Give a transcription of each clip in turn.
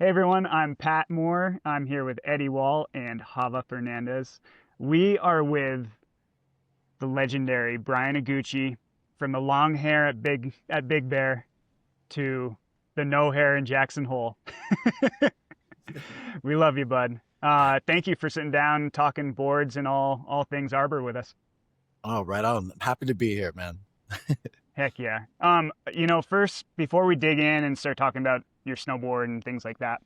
Hey everyone, I'm Pat Moore. I'm here with Eddie Wall and Hava Fernandez. We are with the legendary Bryan Iguchi, from the long hair at Big Bear to the no hair in Jackson Hole. We love you, bud. Thank you for sitting down, talking boards and all things Arbor with us. Oh, right on. I'm happy to be here, man. Heck yeah. First, before we dig in and start talking about your snowboard and things like that,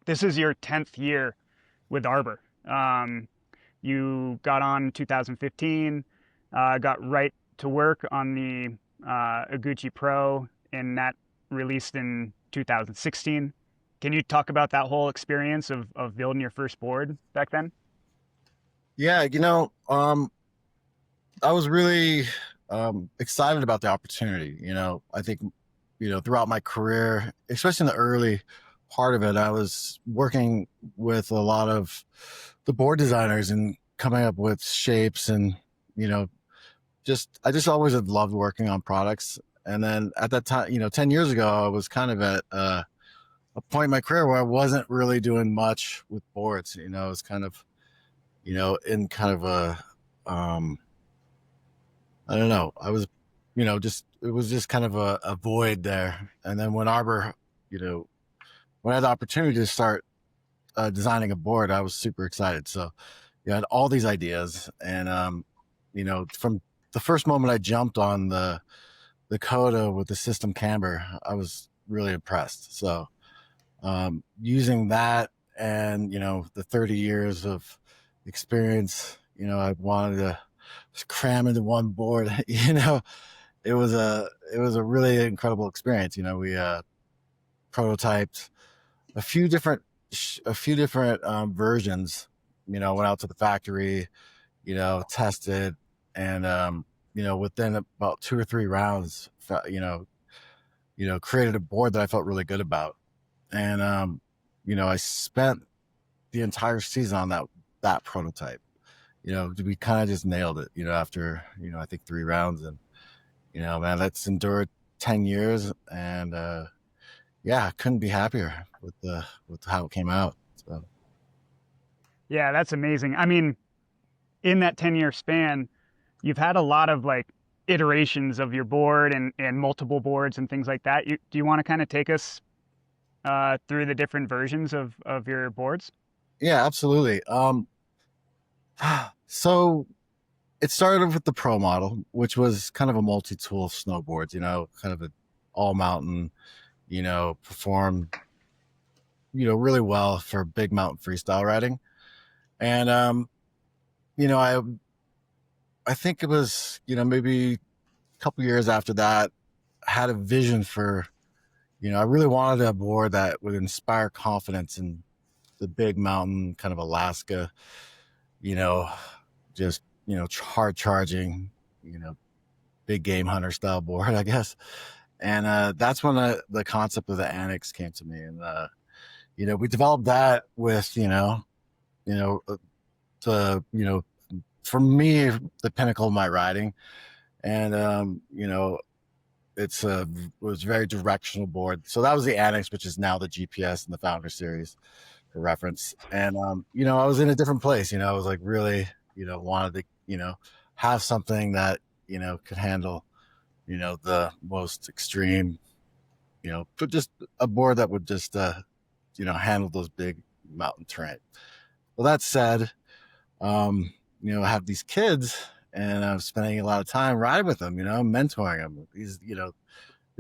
this is your 10th year with Arbor. You got on in 2015, got right to work on the Iguchi Pro, and that released in 2016. Can you talk about that whole experience of building your first board back then? Yeah, I was really excited about the opportunity. I think, throughout my career, especially in the early part of it, I was working with a lot of the board designers and coming up with shapes and, you know, I just always have loved working on products. And then at that time, 10 years ago, I was kind of at a point in my career where I wasn't really doing much with boards. It was kind of in kind of um, I don't know. I was, just it was just kind of a void there. And then when Arbor, you know, when I had the opportunity to start designing a board, I was super excited. So you had all these ideas, and from the first moment I jumped on the Coda with the system camber, I was really impressed. So using that and the 30 years of experience, I wanted to cram into one board. It was a really incredible experience. We prototyped a few different versions. Went out to the factory, tested, and within about 2 or 3 rounds, created a board that I felt really good about. And I spent the entire season on that prototype. We kind of just nailed it. After I think 3 rounds, and man, that's endured 10 years, and yeah, I couldn't be happier with how it came out. So Yeah, that's amazing. I mean, in that 10-year span, you've had a lot of like iterations of your board and multiple boards and things like that. Do you want to kind of take us through the different versions of your boards? yeah, absolutely. So it started with the Pro model, which was kind of a multi-tool snowboard. Kind of an all mountain. Performed really well for big mountain freestyle riding. And you know, I think it was, maybe a couple years after that, I had a vision for, I really wanted a board that would inspire confidence in the big mountain, kind of Alaska, you know, just, hard charging, you know, big game hunter style board, I guess. And that's when the concept of the annex came to me. And, we developed that with, you know, the, for me, the pinnacle of my riding. And, it's a was very directional board. So that was the annex, which is now the GPS and the founder series for reference. And I was in a different place. I was like really, wanted to, have something that, could handle, the most extreme, but just a board that would just handle those big mountain terrain. Well, that said, I have these kids and I'm spending a lot of time riding with them, mentoring them. The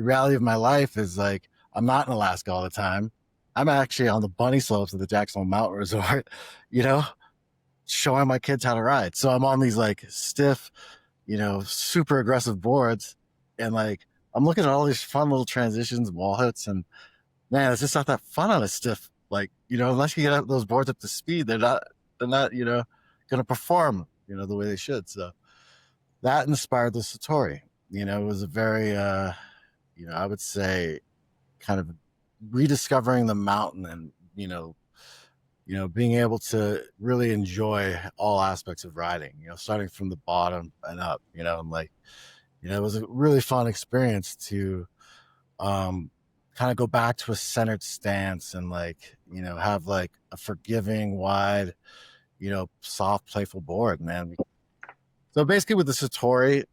reality of my life is like, I'm not in Alaska all the time. I'm actually on the bunny slopes of the Jackson Mountain Resort, you know, showing my kids how to ride. So I'm on these like stiff, super aggressive boards. And like, I'm looking at all these fun little transitions, wall hits, and man, it's just not that fun on a stiff, like, unless you get those boards up to speed, they're not, going to perform, the way they should. So that inspired the Satori. It was a very, I would say kind of rediscovering the mountain and, being able to really enjoy all aspects of riding, starting from the bottom and up, and like, it was a really fun experience to, um, kind of go back to a centered stance and like, have like a forgiving, wide, soft, playful board, man. So basically with the Satori,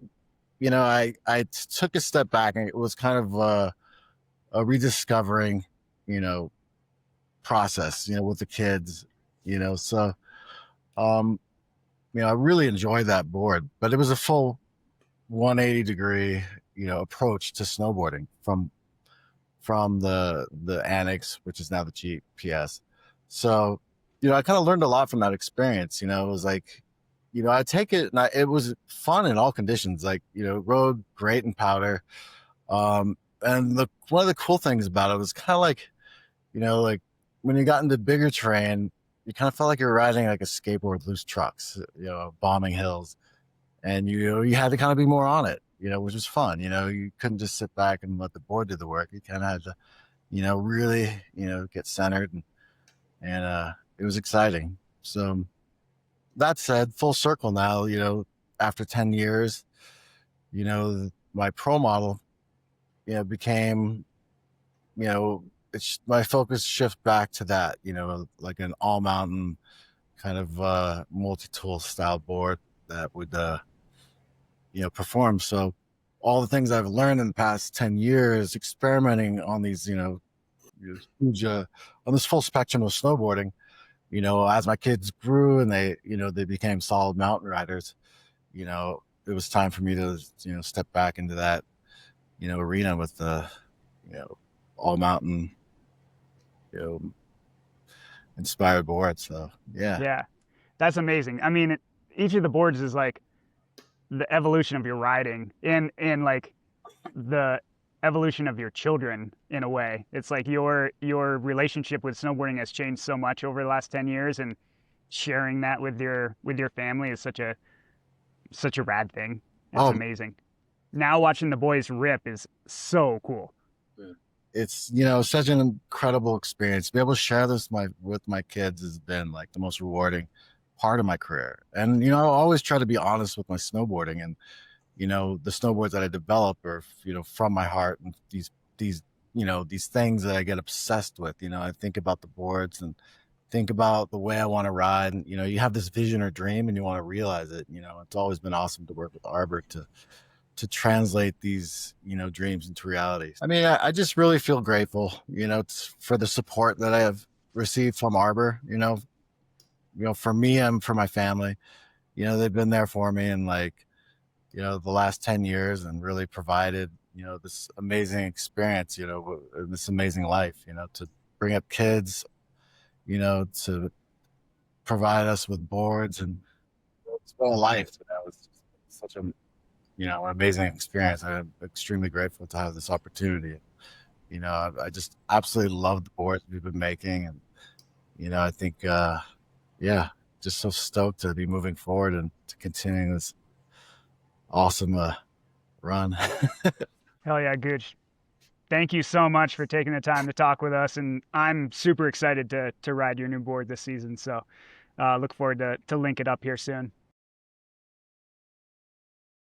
I took a step back and it was kind of a rediscovering, you know, process, with the kids, so um, I really enjoyed that board, but it was a full 180-degree, approach to snowboarding from the annex, which is now the GPS. So, I kind of learned a lot from that experience. It was like, I take it, and it was fun in all conditions. Like, rode great in powder. And one of the cool things about it was kind of like, like when you got into bigger terrain, you kind of felt like you were riding like a skateboard with loose trucks, bombing hills, and you had to kind of be more on it, which was fun. You couldn't just sit back and let the board do the work. You kind of had to, really, get centered, and it was exciting. So that said, full circle now, after 10 years, my pro model, became, my focus shift back to that, like an all mountain kind of multi-tool style board that would perform. So all the things I've learned in the past 10 years experimenting on these, huge on this full spectrum of snowboarding, as my kids grew and they became solid mountain riders, it was time for me to, step back into that, arena with the, all mountain, you know, inspired board. So yeah. Yeah, that's amazing. I mean, each of the boards is like the evolution of your riding and like the evolution of your children in a way. It's like your relationship with snowboarding has changed so much over the last 10 years, and sharing that with your family is such a rad thing. It's Oh, amazing. Now watching the boys rip is so cool. it's such an incredible experience. To be able to share this with my kids has been like the most rewarding part of my career. And I always try to be honest with my snowboarding, and the snowboards that I develop are from my heart, and these things that I get obsessed with. I think about the boards and think about the way I want to ride, and you have this vision or dream and you want to realize it. It's always been awesome to work with Arbor to translate these dreams into reality. I mean, I just really feel grateful for the support that I have received from Arbor, for me and for my family. They've been there for me, and like the last 10 years, and really provided this amazing experience, this amazing life, to bring up kids, to provide us with boards, and it's been a life. It's such a an amazing experience. I'm extremely grateful to have this opportunity. I just absolutely love the boards we've been making, and I think yeah, just so stoked to be moving forward and to continue this awesome run. Hell yeah, Gooch. Thank you so much for taking the time to talk with us, and I'm super excited to ride your new board this season. So look forward to link it up here soon.